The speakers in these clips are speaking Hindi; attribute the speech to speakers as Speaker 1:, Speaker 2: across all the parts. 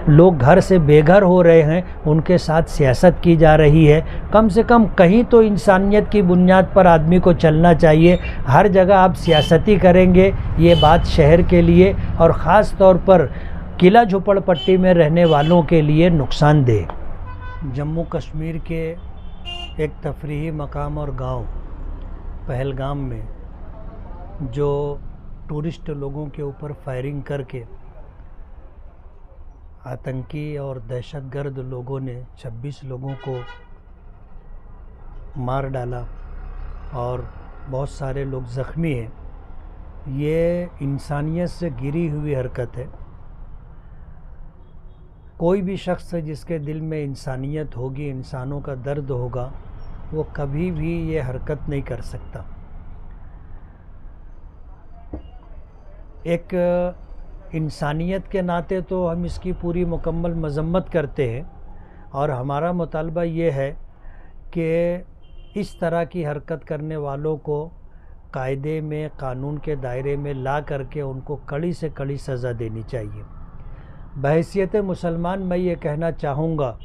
Speaker 1: लोग घर से बेघर हो रहे हैं, उनके साथ सियासत की जा रही है। कम से कम कहीं तो इंसानियत की बुनियाद पर आदमी को चलना चाहिए। हर जगह आप सियासती करेंगे, ये बात शहर के लिए और ख़ास तौर पर किला झोपड़पट्टी में रहने वालों के लिए नुकसानदेह। जम्मू कश्मीर के एक तफरीही मकाम और गांव पहलगाम में जो टूरिस्ट लोगों के ऊपर फायरिंग करके आतंकी और दहशतगर्द लोगों ने 26 लोगों को मार डाला और बहुत सारे लोग ज़ख्मी हैं, ये इंसानियत से गिरी हुई हरकत है। कोई भी शख्स जिसके दिल में इंसानियत होगी, इंसानों का दर्द होगा, वो कभी भी ये हरकत नहीं कर सकता। एक इंसानियत के नाते तो हम इसकी पूरी मुकम्मल मज़म्मत करते हैं और हमारा मुतालबा ये है कि इस तरह की हरकत करने वालों को कायदे में, कानून के दायरे में ला करके उनको कड़ी से कड़ी सज़ा देनी चाहिए। बहैसियत मुसलमान मैं ये कहना चाहूँगा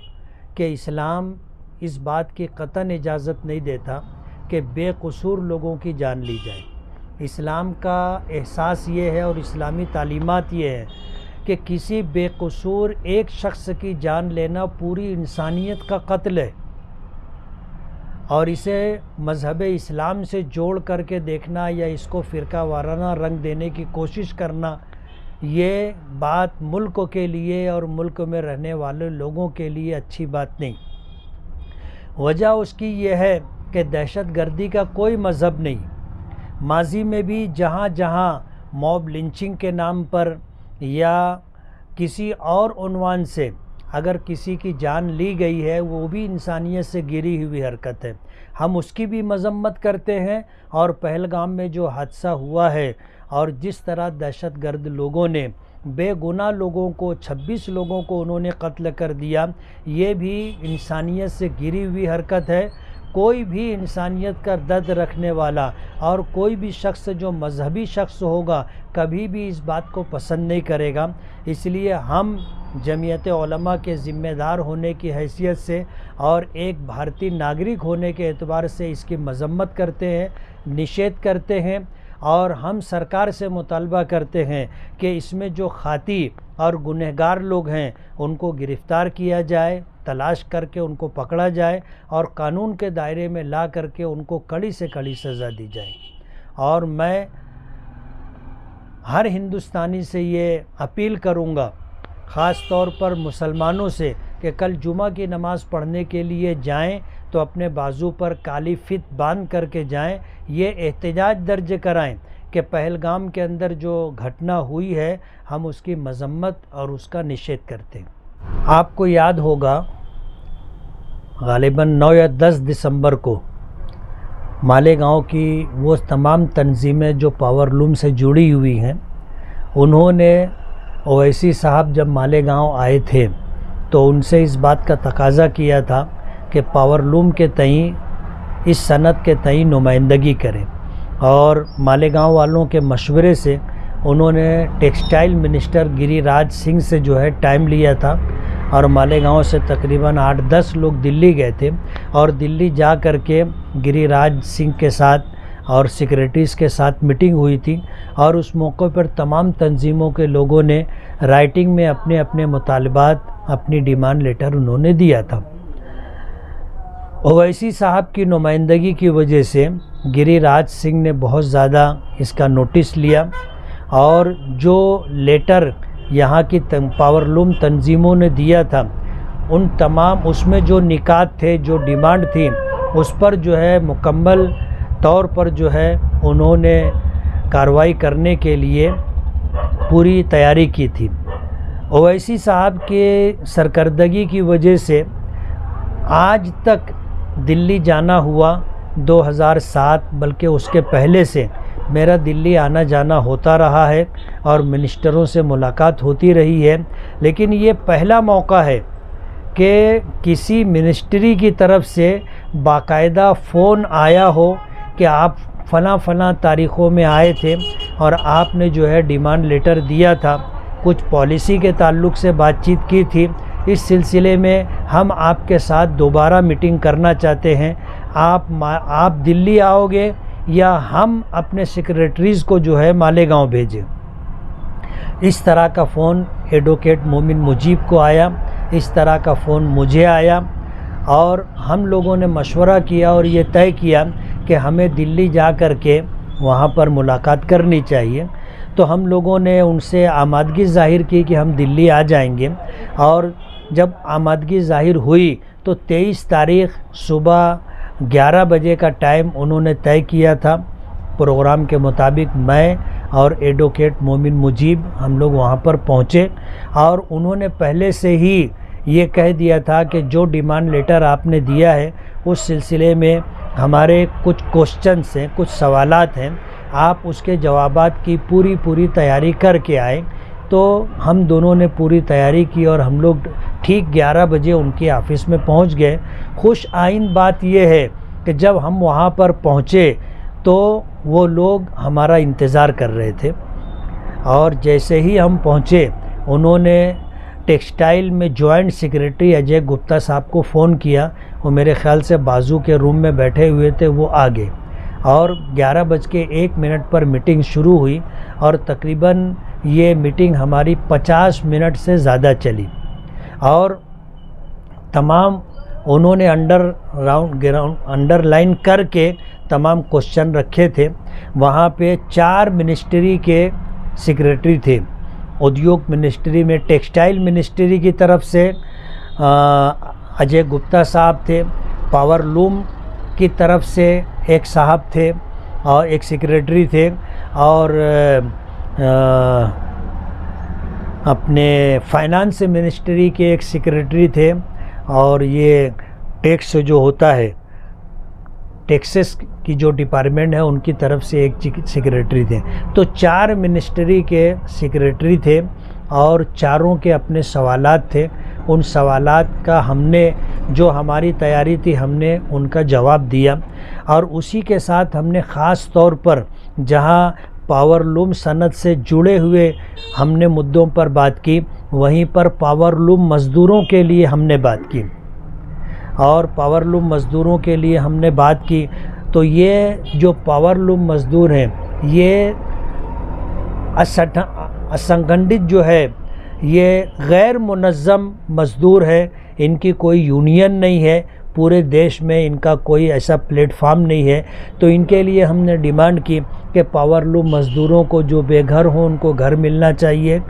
Speaker 1: कि इस्लाम इस बात की कतई इजाज़त नहीं देता कि बेकसूर लोगों की जान ली जाए। इस्लाम का एहसास ये है और इस्लामी तालीमात ये है कि किसी बेकसूर एक शख्स की जान लेना पूरी इंसानियत का कत्ल है और इसे मज़हब इस्लाम से जोड़ करके देखना या इसको फ़िरका वाराना रंग देने की कोशिश करना, ये बात मुल्क के लिए और मुल्क में रहने वाले लोगों के लिए अच्छी बात नहीं। वजह उसकी ये है कि दहशतगर्दी का कोई मज़हब नहीं। माजी में भी जहाँ जहाँ मॉब लिंचिंग के नाम पर या किसी और उन्वान से अगर किसी की जान ली गई है, वो भी इंसानियत से गिरी हुई हरकत है। हम उसकी भी मज़म्मत करते हैं और पहलगाम में जो हादसा हुआ है और जिस तरह दहशतगर्द लोगों ने बेगुनाह लोगों को, 26 लोगों को उन्होंने कत्ल कर दिया, ये भी इंसानियत से गिरी हुई हरकत है। कोई भी इंसानियत का दर्द रखने वाला और कोई भी शख्स जो मजहबी शख्स होगा कभी भी इस बात को पसंद नहीं करेगा। इसलिए हम जमीयत उलमा के ज़िम्मेदार होने की हैसियत से और एक भारतीय नागरिक होने के एतबार से इसकी मज़म्मत करते हैं, निषेध करते हैं और हम सरकार से मुतालबा करते हैं कि इसमें जो खाती और गुनहगार लोग हैं उनको गिरफ़्तार किया जाए, तलाश करके उनको पकड़ा जाए और कानून के दायरे में ला करके उनको कड़ी से कड़ी सज़ा दी जाए। और मैं हर हिंदुस्तानी से ये अपील करूँगा, ख़ास तौर पर मुसलमानों से, कि कल जुमा की नमाज़ पढ़ने के लिए जाएं तो अपने बाजू पर काली फित बांध करके जाएं। ये एहतजाज दर्ज कराएं कि पहलगाम के अंदर जो घटना हुई है हम उसकी मज़म्मत और उसका निषेध करते हैं। आपको याद होगा ग़ालिबन 9 या 10 दिसंबर को मालेगांव की वो तमाम तंजीमें जो पावरलूम से जुड़ी हुई हैं, उन्होंने ओवैसी साहब जब मालेगांव आए थे तो उनसे इस बात का तकाज़ा किया था कि पावरलूम के तई, इस सनत के तई नुमाइंदगी करें और मालेगांव वालों के मशवरे से उन्होंने टेक्सटाइल मिनिस्टर गिरिराज सिंह से जो है टाइम लिया था और मालेगांव से तकरीबन 8-10 लोग दिल्ली गए थे और दिल्ली जा कर के गिरिराज सिंह के साथ और सेक्रेटरीज़ के साथ मीटिंग हुई थी और उस मौके पर तमाम तंजीमों के लोगों ने राइटिंग में अपने अपने मुतालबात, अपनी डिमांड लेटर उन्होंने दिया था। ओवैसी साहब की नुमाइंदगी की वजह से गिरिराज सिंह ने बहुत ज़्यादा इसका नोटिस लिया और जो लेटर यहाँ की पावरलूम तंजीमों ने दिया था उन तमाम, उसमें जो निकात थे, जो डिमांड थी, उस पर जो है मुकम्मल तौर पर जो है उन्होंने कार्रवाई करने के लिए पूरी तैयारी की थी। ओवैसी साहब के सरकर्दगी की वजह से आज तक दिल्ली जाना हुआ 2007 बल्कि उसके पहले से मेरा दिल्ली आना जाना होता रहा है और मिनिस्टरों से मुलाकात होती रही है, लेकिन ये पहला मौका है कि किसी मिनिस्ट्री की तरफ से बाकायदा फ़ोन आया हो कि आप फ़लाँ तारीख़ों में आए थे और आपने जो है डिमांड लेटर दिया था कुछ पॉलिसी के ताल्लुक़ से बातचीत की थी। इस सिलसिले में हम आपके साथ दोबारा मीटिंग करना चाहते हैं। आप दिल्ली आओगे या हम अपने सेक्रेटरीज़ को जो है मालेगांव भेजें। इस तरह का फ़ोन एडवोकेट मोमिन मुजीब को आया, इस तरह का फ़ोन मुझे आया और हम लोगों ने मशवरा किया और ये तय किया कि हमें दिल्ली जा कर के वहाँ पर मुलाकात करनी चाहिए। तो हम लोगों ने उनसे आमादगी ज़ाहिर की कि हम दिल्ली आ जाएंगे और जब आमादगी ज़ाहिर हुई तो 23 तारीख़ सुबह 11 बजे का टाइम उन्होंने तय किया था। प्रोग्राम के मुताबिक मैं और एडवोकेट मोमिन मुजीब हम लोग वहाँ पर पहुँचे और उन्होंने पहले से ही ये कह दिया था कि जो डिमांड लेटर आपने दिया है उस सिलसिले में हमारे कुछ क्वेश्चंस हैं, कुछ सवालात हैं, आप उसके जवाबात की पूरी तैयारी करके आए। तो हम दोनों ने पूरी तैयारी की और हम लोग ठीक 11 बजे उनके ऑफ़िस में पहुंच गए। खुश आइन बात यह है कि जब हम वहां पर पहुंचे तो वो लोग हमारा इंतज़ार कर रहे थे और जैसे ही हम पहुंचे उन्होंने टेक्सटाइल में जॉइंट सेक्रेटरी अजय गुप्ता साहब को फ़ोन किया। वो मेरे ख़्याल से बाजू के रूम में बैठे हुए थे, वो आ गए और 11:01 पर मीटिंग शुरू हुई और तकरीबन ये मीटिंग हमारी 50 मिनट से ज़्यादा चली और तमाम उन्होंने अंडरलाइन करके तमाम क्वेश्चन रखे थे। वहाँ पे 4 मिनिस्ट्री के सेक्रेटरी थे। उद्योग मिनिस्ट्री में टेक्सटाइल मिनिस्ट्री की तरफ से अजय गुप्ता साहब थे, पावर लूम की तरफ से एक साहब थे और एक सेक्रेटरी थे और अपने फाइनेंस मिनिस्ट्री के एक सेक्रेटरी थे और ये टैक्स जो होता है, टैक्सेस की जो डिपार्टमेंट है उनकी तरफ से एक सेक्रेटरी थे। तो 4 मिनिस्ट्री के सेक्रेटरी थे और चारों के अपने सवालात थे। उन सवालात का हमने जो हमारी तैयारी थी हमने उनका जवाब दिया और उसी के साथ हमने ख़ास तौर पर जहां पावरलूम सनत से जुड़े हुए हमने मुद्दों पर बात की, वहीं पर पावरलूम मज़दूरों के लिए हमने बात की और पावरलूम मज़दूरों के लिए हमने बात की। तो ये जो पावरलूम मज़दूर हैं ये असंगठित जो है, ये गैर मुनज़्ज़म मज़दूर है, इनकी कोई यूनियन नहीं है, पूरे देश में इनका कोई ऐसा प्लेटफार्म नहीं है। तो इनके लिए हमने डिमांड की कि पावरलूम मज़दूरों को जो बेघर हों उनको घर मिलना चाहिए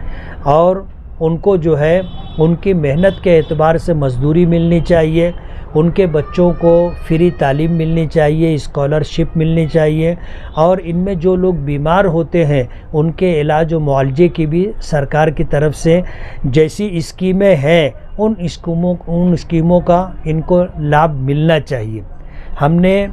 Speaker 1: और उनको जो है उनकी मेहनत के एतबार से मज़दूरी मिलनी चाहिए, उनके बच्चों को फ्री तालीम मिलनी चाहिए, स्कॉलरशिप मिलनी चाहिए और इनमें जो लोग बीमार होते हैं उनके इलाज व मुआवजे की भी सरकार की तरफ से जैसी स्कीमें हैं उन स्कीमों का इनको लाभ मिलना चाहिए। हमने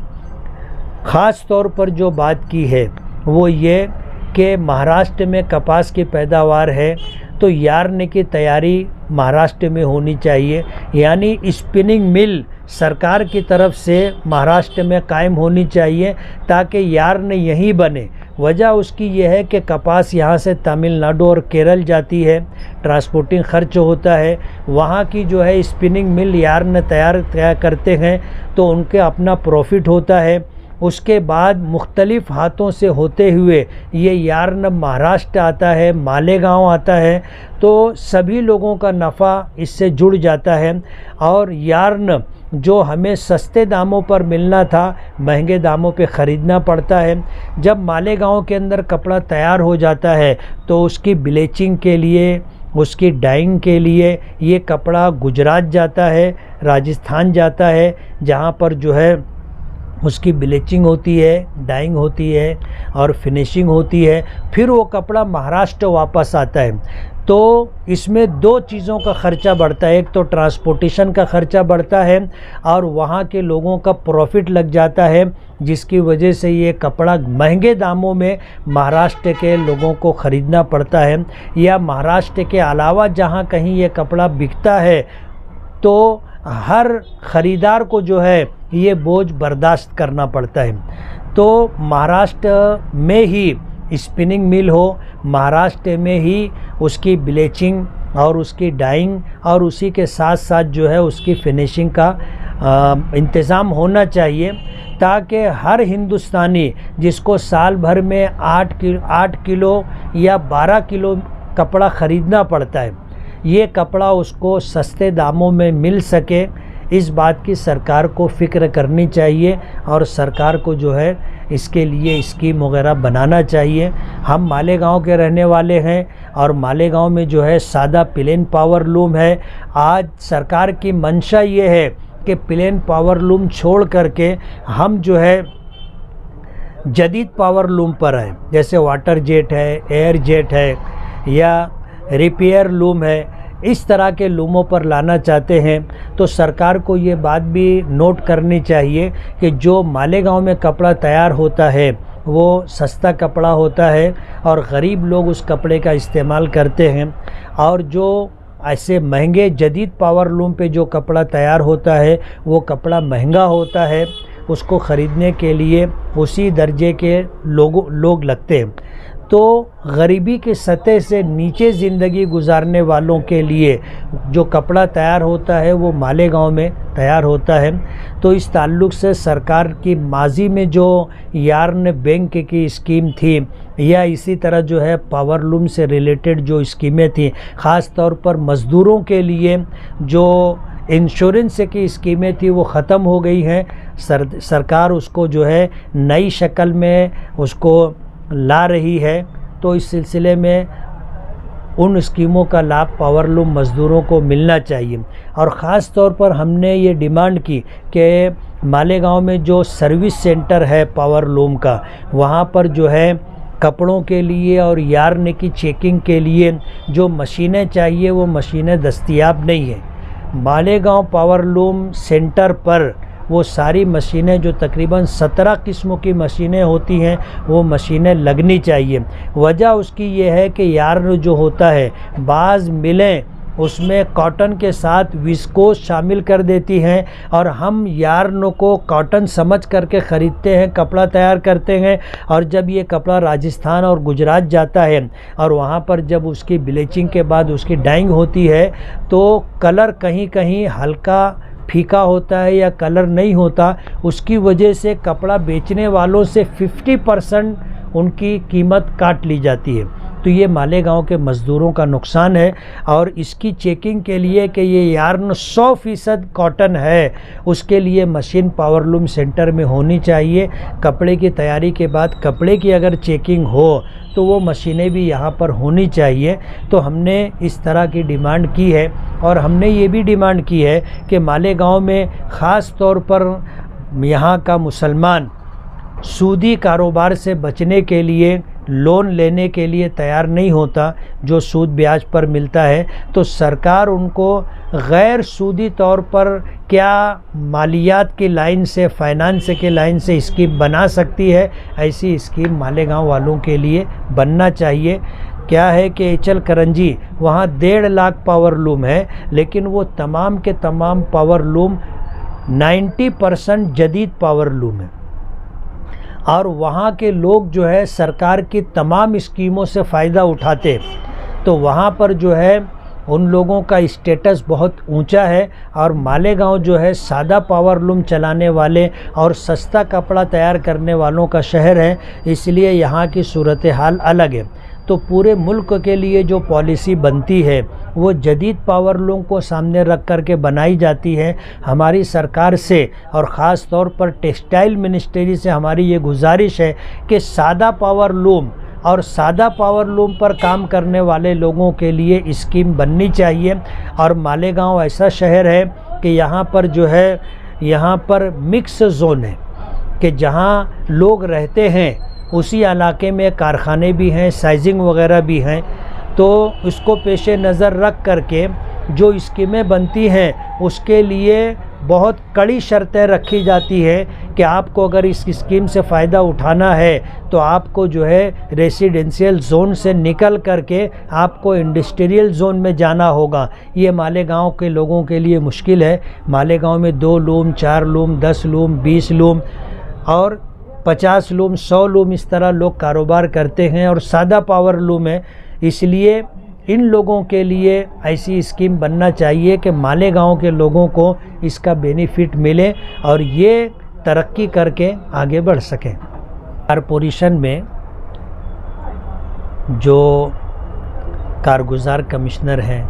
Speaker 1: ख़ास तौर पर जो बात की है वो ये कि महाराष्ट्र में कपास की पैदावार है तो यार्न की तैयारी महाराष्ट्र में होनी चाहिए, यानी स्पिनिंग मिल सरकार की तरफ से महाराष्ट्र में कायम होनी चाहिए ताकि यार्न यहीं बने। वजह उसकी यह है कि कपास यहाँ से तमिलनाडु और केरल जाती है, ट्रांसपोर्टिंग खर्च होता है, वहाँ की जो है स्पिनिंग मिल यार्न तैयार करते हैं तो उनके अपना प्रॉफिट होता है। उसके बाद मुख्तलिफ़ हाथों से होते हुए ये यार्न महाराष्ट्र आता है, मालेगांव आता है, तो सभी लोगों का नफ़ा इससे जुड़ जाता है और यार्न जो हमें सस्ते दामों पर मिलना था महंगे दामों पे ख़रीदना पड़ता है। जब मालेगांव के अंदर कपड़ा तैयार हो जाता है तो उसकी ब्लीचिंग के लिए, उसकी डाइंग के लिए ये कपड़ा गुजरात जाता है, राजस्थान जाता है, जहाँ पर जो है उसकी ब्लीचिंग होती है, डाइंग होती है और फिनिशिंग होती है, फिर वो कपड़ा महाराष्ट्र वापस आता है। तो इसमें 2 चीज़ों का ख़र्चा बढ़ता है, एक तो ट्रांसपोर्टेशन का ख़र्चा बढ़ता है और वहाँ के लोगों का प्रॉफिट लग जाता है, जिसकी वजह से ये कपड़ा महंगे दामों में महाराष्ट्र के लोगों को ख़रीदना पड़ता है या महाराष्ट्र के अलावा जहाँ कहीं ये कपड़ा बिकता है तो हर ख़रीदार को जो है ये बोझ बर्दाश्त करना पड़ता है। तो महाराष्ट्र में ही स्पिनिंग मिल हो, महाराष्ट्र में ही उसकी ब्लीचिंग और उसकी डाइंग और उसी के साथ साथ जो है उसकी फिनिशिंग का इंतज़ाम होना चाहिए, ताकि हर हिंदुस्तानी जिसको साल भर में 8 किलो या 12 किलो कपड़ा ख़रीदना पड़ता है, ये कपड़ा उसको सस्ते दामों में मिल सके, इस बात की सरकार को फ़िक्र करनी चाहिए और सरकार को जो है इसके लिए स्कीम वगैरह बनाना चाहिए। हम मालेगांव के रहने वाले हैं और मालेगांव में जो है सादा प्लेन पावर लूम है। आज सरकार की मंशा ये है कि प्लेन पावर लूम छोड़ करके हम जो है जदीद पावर लूम पर हैं, जैसे वाटर जेट है, एयर जेट है या रिपेयर लूम है, इस तरह के लूमों पर लाना चाहते हैं। तो सरकार को ये बात भी नोट करनी चाहिए कि जो मालेगांव में कपड़ा तैयार होता है वो सस्ता कपड़ा होता है और ग़रीब लोग उस कपड़े का इस्तेमाल करते हैं, और जो ऐसे महंगे जदीद पावर लूम पे जो कपड़ा तैयार होता है वो कपड़ा महंगा होता है, उसको ख़रीदने के लिए उसी दर्जे के लोग लगते हैं। तो गरीबी के सतह से नीचे ज़िंदगी गुजारने वालों के लिए जो कपड़ा तैयार होता है वो मालेगांव में तैयार होता है। तो इस ताल्लुक़ से सरकार की माजी में जो यार्न बैंक की स्कीम थी या इसी तरह जो है पावर लूम से रिलेटेड जो स्कीमें थी, ख़ास तौर पर मज़दूरों के लिए जो इंश्योरेंस की स्कीमें थी वो ख़त्म हो गई हैं। सरकार उसको जो है नई शक्ल में उसको ला रही है। तो इस सिलसिले में उन स्कीमों का लाभ पावर लूम मज़दूरों को मिलना चाहिए। और ख़ास तौर पर हमने ये डिमांड की कि मालेगांव में जो सर्विस सेंटर है पावर लूम का, वहाँ पर जो है कपड़ों के लिए और यार्न की चेकिंग के लिए जो मशीनें चाहिए वो मशीनें दस्तयाब नहीं हैं। मालेगांव पावर लूम सेंटर पर वो सारी मशीनें जो तकरीबन 17 किस्मों की मशीनें होती हैं वो मशीनें लगनी चाहिए। वजह उसकी ये है कि यार्न जो होता है, बाज़ मिलें उसमें कॉटन के साथ विस्कोस शामिल कर देती हैं और हम यार्न को कॉटन समझ करके ख़रीदते हैं, कपड़ा तैयार करते हैं, और जब ये कपड़ा राजस्थान और गुजरात जाता है और वहाँ पर जब उसकी ब्लीचिंग के बाद उसकी डाइंग होती है तो कलर कहीं कहीं हल्का फीका होता है या कलर नहीं होता, उसकी वजह से कपड़ा बेचने वालों से 50% उनकी कीमत काट ली जाती है। तो ये मालेगांव के मज़दूरों का नुकसान है। और इसकी चेकिंग के लिए कि ये यार्न 100% कॉटन है, उसके लिए मशीन पावर लूम सेंटर में होनी चाहिए। कपड़े की तैयारी के बाद कपड़े की अगर चेकिंग हो तो वो मशीनें भी यहाँ पर होनी चाहिए। तो हमने इस तरह की डिमांड की है। और हमने ये भी डिमांड की है कि मालेगांव में ख़ास तौर पर यहाँ का मुसलमान सूदी कारोबार से बचने के लिए लोन लेने के लिए तैयार नहीं होता, जो सूद ब्याज पर मिलता है। तो सरकार उनको गैर सूदी तौर पर क्या मालियात की लाइन से, फाइनेंस के लाइन से स्कीम बना सकती है, ऐसी स्कीम मालेगांव वालों के लिए बनना चाहिए। क्या है कि एचल करंजी वहाँ 1.5 लाख पावर लूम है, लेकिन वो तमाम के तमाम पावर लूम 90% जदीद पावर लूम है। और वहाँ के लोग जो है सरकार की तमाम स्कीमों से फ़ायदा उठाते, तो वहाँ पर जो है उन लोगों का स्टेटस बहुत ऊंचा है। और मालेगांव जो है सादा पावर लूम चलाने वाले और सस्ता कपड़ा तैयार करने वालों का शहर है, इसलिए यहाँ की सूरत हाल अलग है। तो पूरे मुल्क के लिए जो पॉलिसी बनती है वो जदीद पावर लूम को सामने रख कर के बनाई जाती है। हमारी सरकार से और ख़ास तौर पर टेक्सटाइल मिनिस्ट्री से हमारी ये गुजारिश है कि सादा पावर लूम और सादा पावर लूम पर काम करने वाले लोगों के लिए स्कीम बननी चाहिए। और मालेगांव ऐसा शहर है कि यहाँ पर जो है, यहाँ पर मिक्स जोन है कि जहाँ लोग रहते हैं उसी इलाके में कारखाने भी हैं, साइजिंग वगैरह भी हैं। तो उसको पेश नज़र रख करके जो स्कीमें बनती हैं उसके लिए बहुत कड़ी शर्तें रखी जाती हैं कि आपको अगर इस स्कीम से फ़ायदा उठाना है तो आपको जो है रेसिडेंशियल जोन से निकल करके आपको इंडस्ट्रियल जोन में जाना होगा। ये मालेगांव के लोगों के लिए मुश्किल है। मालेगांव में 2 लूम, 4 लूम, 10 लूम, 20 लूम और 50 लूम 100 लूम इस तरह लोग कारोबार करते हैं और सादा पावर लूम है। इसलिए इन लोगों के लिए ऐसी स्कीम बनना चाहिए कि मालेगांव के लोगों को इसका बेनिफिट मिले और ये तरक्की करके आगे बढ़ सकें। कारपोरेशन में जो कारगुजार कमिश्नर हैं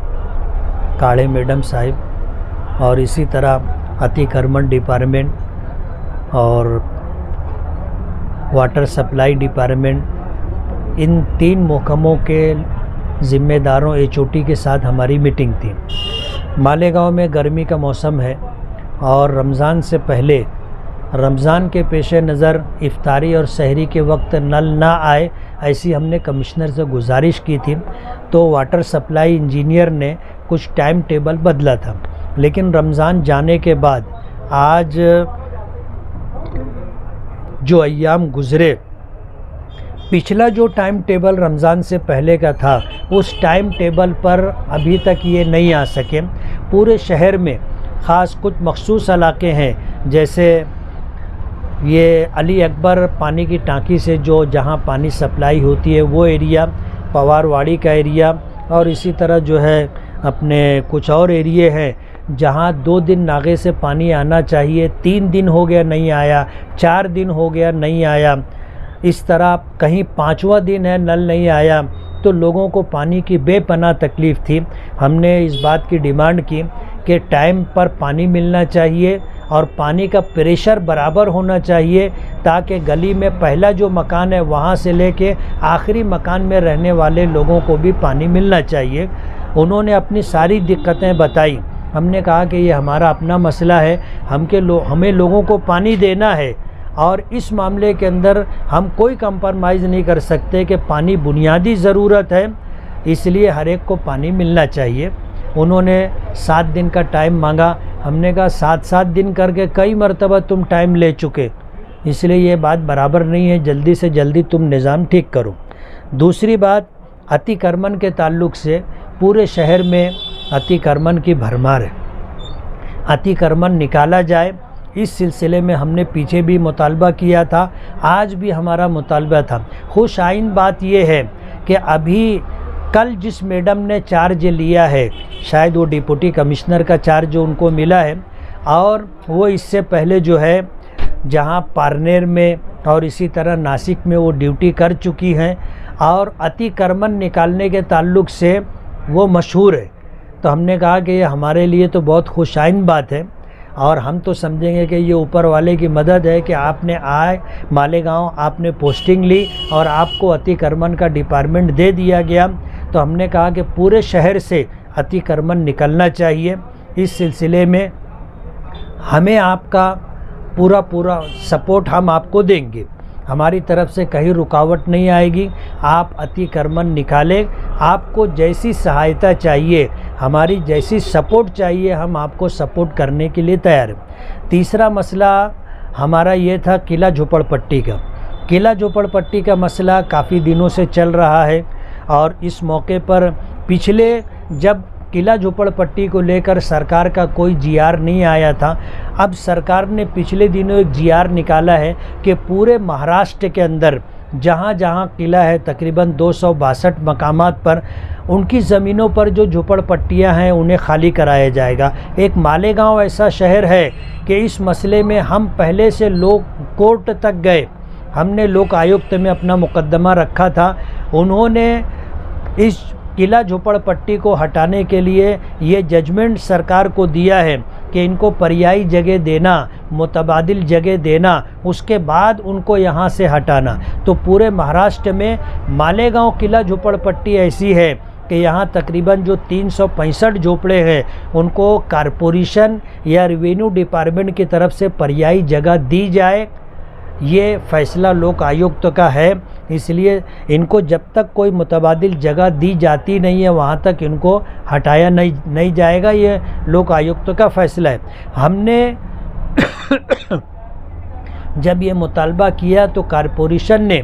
Speaker 1: काळे मैडम साहिब, और इसी तरह अतिक्रमण डिपार्टमेंट और वाटर सप्लाई डिपार्टमेंट, इन 3 महकमों के ज़िम्मेदारों HOT के साथ हमारी मीटिंग थी। मालेगांव में गर्मी का मौसम है और रमज़ान से पहले, रमज़ान के पेश नज़र इफ्तारी और सहरी के वक्त नल ना आए, ऐसी हमने कमिश्नर से गुजारिश की थी। तो वाटर सप्लाई इंजीनियर ने कुछ टाइम टेबल बदला था, लेकिन रमज़ान जाने के बाद आज जो अय्याम गुज़रे, पिछला जो टाइम टेबल रमज़ान से पहले का था उस टाइम टेबल पर अभी तक ये नहीं आ सके। पूरे शहर में ख़ास कुछ मखसूस इलाके हैं, जैसे ये अली अकबर पानी की टांकी से जो जहाँ पानी सप्लाई होती है वो एरिया, पवारवाड़ी का एरिया, और इसी तरह जो है अपने कुछ और एरिए हैं जहाँ 2 दिन नागे से पानी आना चाहिए, 3 दिन हो गया नहीं आया, 4 दिन हो गया नहीं आया, इस तरह कहीं 5वां दिन है नल नहीं आया। तो लोगों को पानी की बेपनाह तकलीफ़ थी। हमने इस बात की डिमांड की कि टाइम पर पानी मिलना चाहिए और पानी का प्रेशर बराबर होना चाहिए, ताकि गली में पहला जो मकान है वहाँ से लेके आखिरी मकान में रहने वाले लोगों को भी पानी मिलना चाहिए। उन्होंने अपनी सारी दिक्कतें बताई। हमने कहा कि ये हमारा अपना मसला है, हमें लोगों को पानी देना है और इस मामले के अंदर हम कोई कंप्रोमाइज़ नहीं कर सकते कि पानी बुनियादी ज़रूरत है, इसलिए हर एक को पानी मिलना चाहिए। उन्होंने 7 दिन का टाइम मांगा। हमने कहा 7 दिन करके कई मरतबा तुम टाइम ले चुके, इसलिए ये बात बराबर नहीं है, जल्दी से जल्दी तुम निज़ाम ठीक करो। दूसरी बात, अतिक्रमण के ताल्लुक़ से पूरे शहर में अतिक्रमण की भरमार है, अतिक्रमण निकाला जाए। इस सिलसिले में हमने पीछे भी मुतालबा किया था, आज भी हमारा मुतालबा था। खुश आइन बात यह है कि अभी कल जिस मैडम ने चार्ज लिया है, शायद वो डिप्टी कमिश्नर का चार्ज उनको मिला है, और वो इससे पहले जो है जहां पारनेर में और इसी तरह नासिक में वो ड्यूटी कर चुकी हैं और अतिक्रमण निकालने के ताल्लुक़ से वो मशहूर है। तो हमने कहा कि ये हमारे लिए तो बहुत खुशाइन बात है और हम तो समझेंगे कि ये ऊपर वाले की मदद है कि आपने मालेगांव आपने पोस्टिंग ली और आपको अतिक्रमण का डिपार्टमेंट दे दिया गया। तो हमने कहा कि पूरे शहर से अतिक्रमण निकलना चाहिए। इस सिलसिले में हमें आपका पूरा सपोर्ट हम आपको देंगे, हमारी तरफ से कहीं रुकावट नहीं आएगी। आप अतिक्रमण निकालें, आपको जैसी सहायता चाहिए, हमारी जैसी सपोर्ट चाहिए, हम आपको सपोर्ट करने के लिए तैयार हैं। तीसरा मसला हमारा ये था किला झोपड़पट्टी का। किला झोपड़पट्टी का मसला काफ़ी दिनों से चल रहा है और इस मौके पर पिछले जब किला झोपड़पट्टी को लेकर सरकार का कोई GR नहीं आया था, अब सरकार ने पिछले दिनों एक GR निकाला है कि पूरे महाराष्ट्र के अंदर जहाँ जहाँ किला है तकरीबन 262 मकामात पर उनकी ज़मीनों पर जो झोपड़पट्टियाँ हैं उन्हें खाली कराया जाएगा। एक मालेगांव ऐसा शहर है कि इस मसले में हम पहले से लोग कोर्ट तक गए, हमने लोक आयुक्त में अपना मुकदमा रखा था। उन्होंने इस किला झोपड़पट्टी को हटाने के लिए ये जजमेंट सरकार को दिया है कि इनको पर्यायी जगह देना, मुतबादिल जगह देना, उसके बाद उनको यहाँ से हटाना। तो पूरे महाराष्ट्र में मालेगांव किला झोपड़पट्टी ऐसी है कि यहाँ तकरीबन जो 365 झोपड़े हैं उनको कारपोरेशन या रेवेन्यू डिपार्टमेंट की तरफ से पर्यायी जगह दी जाए। ये फ़ैसला लोक आयुक्त का है, इसलिए इनको जब तक कोई मुतबादिल जगह दी जाती नहीं है वहाँ तक इनको हटाया नहीं जाएगा। ये लोक आयुक्त का फ़ैसला है। हमने जब ये मुतालबा किया तो कारपोरेशन ने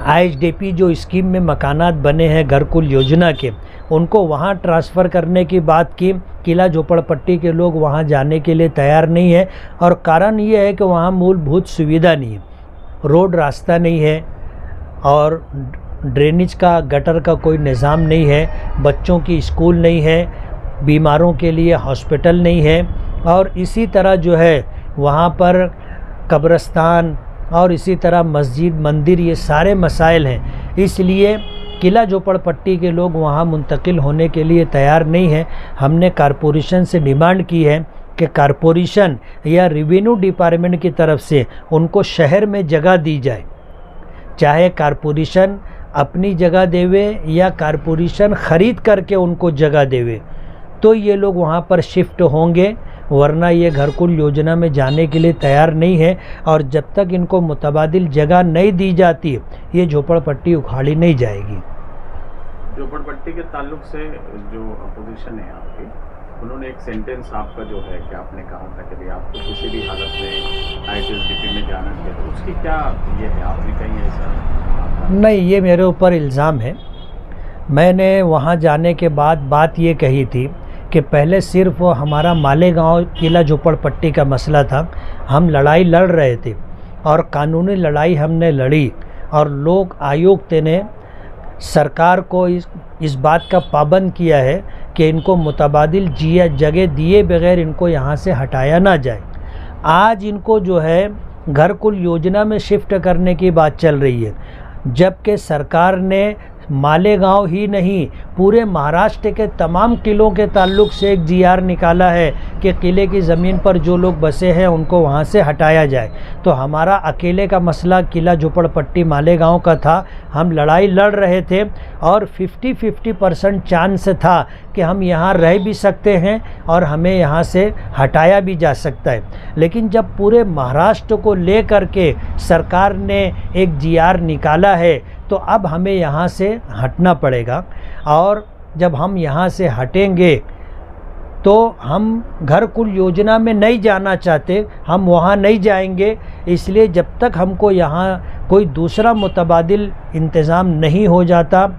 Speaker 1: IHDP जो स्कीम में मकानात बने हैं घरकुल योजना के, उनको वहाँ ट्रांसफ़र करने की बात की। किला झोपड़पट्टी के लोग वहाँ जाने के लिए तैयार नहीं है, और कारण ये है कि वहाँ मूलभूत सुविधा नहीं है, रोड रास्ता नहीं है, और ड्रेनेज का गटर का कोई निज़ाम नहीं है, बच्चों की स्कूल नहीं है, बीमारों के लिए हॉस्पिटल नहीं है, और इसी तरह जो है वहाँ पर कब्रिस्तान और इसी तरह मस्जिद मंदिर, ये सारे मसाइल हैं। इसलिए किला झोपड़पट्टी के लोग वहाँ मुंतकिल होने के लिए तैयार नहीं हैं। हमने कारपोरेशन से डिमांड की है कि कारपोरेशन या रेवेन्यू डिपार्टमेंट की तरफ से उनको शहर में जगह दी जाए, चाहे कारपोरेशन अपनी जगह देवे या कारपोरेशन ख़रीद करके उनको जगह देवे, तो ये लोग वहाँ पर शिफ्ट होंगे, वरना ये घरकुल योजना में जाने के लिए तैयार नहीं है। और जब तक इनको मुतबादिल जगह नहीं दी जाती, ये झोपड़पट्टी उखाड़ी नहीं जाएगी।
Speaker 2: झोपड़पट्टी के ताल्लुक से जो अपोजिशन है आपकी, उन्होंने एक सेंटेंस आपका जो है कि आपने कहा था कि भाई आपको किसी भी हालत में ITSDP में जाना चाहिए, तो उसकी क्या ये है, आपने कहीं ऐसा?
Speaker 1: नहीं, ये मेरे ऊपर इल्ज़ाम है। मैंने वहाँ जाने के बाद बात ये कही थी कि पहले सिर्फ हमारा मालेगांव किला झोपड़पट्टी का मसला था, हम लड़ाई लड़ रहे थे और कानूनी लड़ाई हमने लड़ी, और लोक आयुक्त ने सरकार को इस बात का पाबंद किया है कि इनको मुतबादिल जगह दिए बगैर इनको यहाँ से हटाया ना जाए। आज इनको जो है घरकुल योजना में शिफ्ट करने की बात चल रही है, जबकि सरकार ने मालेगांव ही नहीं पूरे महाराष्ट्र के तमाम किलों के ताल्लुक से एक GR निकाला है कि किले की ज़मीन पर जो लोग बसे हैं उनको वहाँ से हटाया जाए। तो हमारा अकेले का मसला किला झोपड़पट्टी मालेगांव का था, हम लड़ाई लड़ रहे थे और 50-50% चांस था कि हम यहाँ रह भी सकते हैं और हमें यहाँ से हटाया भी जा सकता है। लेकिन जब पूरे महाराष्ट्र को ले करके सरकार ने एक GR निकाला है, तो अब हमें यहाँ से हटना पड़ेगा, और जब हम यहाँ से हटेंगे तो हम घरकुल योजना में नहीं जाना चाहते, हम वहाँ नहीं जाएंगे। इसलिए जब तक हमको यहाँ कोई दूसरा मुतबादिल इंतज़ाम नहीं हो जाता,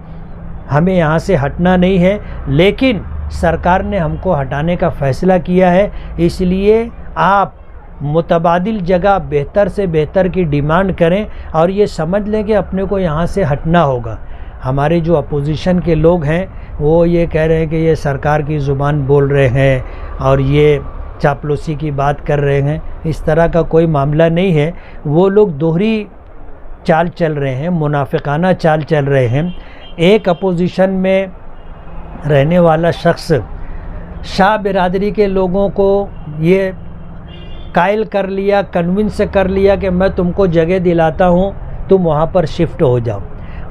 Speaker 1: हमें यहाँ से हटना नहीं है। लेकिन सरकार ने हमको हटाने का फ़ैसला किया है, इसलिए आप मुतबादिल जगह बेहतर से बेहतर की डिमांड करें और ये समझ लें कि अपने को यहाँ से हटना होगा। हमारे जो अपोजिशन के लोग हैं वो ये कह रहे हैं कि ये सरकार की ज़ुबान बोल रहे हैं और ये चापलूसी की बात कर रहे हैं। इस तरह का कोई मामला नहीं है, वो लोग दोहरी चाल चल रहे हैं, मुनाफिकाना चाल चल रहे हैं। एक अपोजिशन में रहने वाला शख्स शाह बिरादरी के लोगों को ये कायल कर लिया, कन्विंस कर लिया कि मैं तुमको जगह दिलाता हूँ, तुम वहाँ पर शिफ्ट हो जाओ।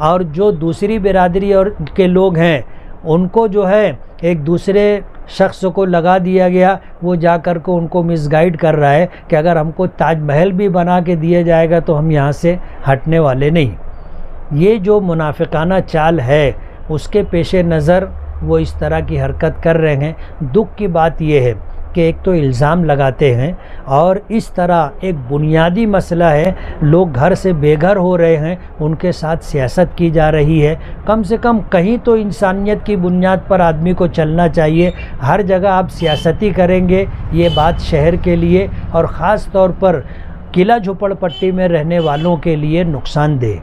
Speaker 1: और जो दूसरी बिरादरी और के लोग हैं उनको जो है एक दूसरे शख्स को लगा दिया गया, वो जा कर को उनको मिसगाइड कर रहा है कि अगर हमको ताजमहल भी बना के दिया जाएगा तो हम यहाँ से हटने वाले नहीं। ये जो मुनाफिकाना चाल है उसके पेश नज़र वो इस तरह की हरकत कर रहे हैं। दुख की बात ये है कि एक तो इल्ज़ाम लगाते हैं और इस तरह एक बुनियादी मसला है, लोग घर से बेघर हो रहे हैं, उनके साथ सियासत की जा रही है। कम से कम कहीं तो इंसानियत की बुनियाद पर आदमी को चलना चाहिए। हर जगह आप सियासती करेंगे, ये बात शहर के लिए और ख़ास तौर पर किला झोपड़पट्टी में रहने वालों के लिए नुकसानदेह।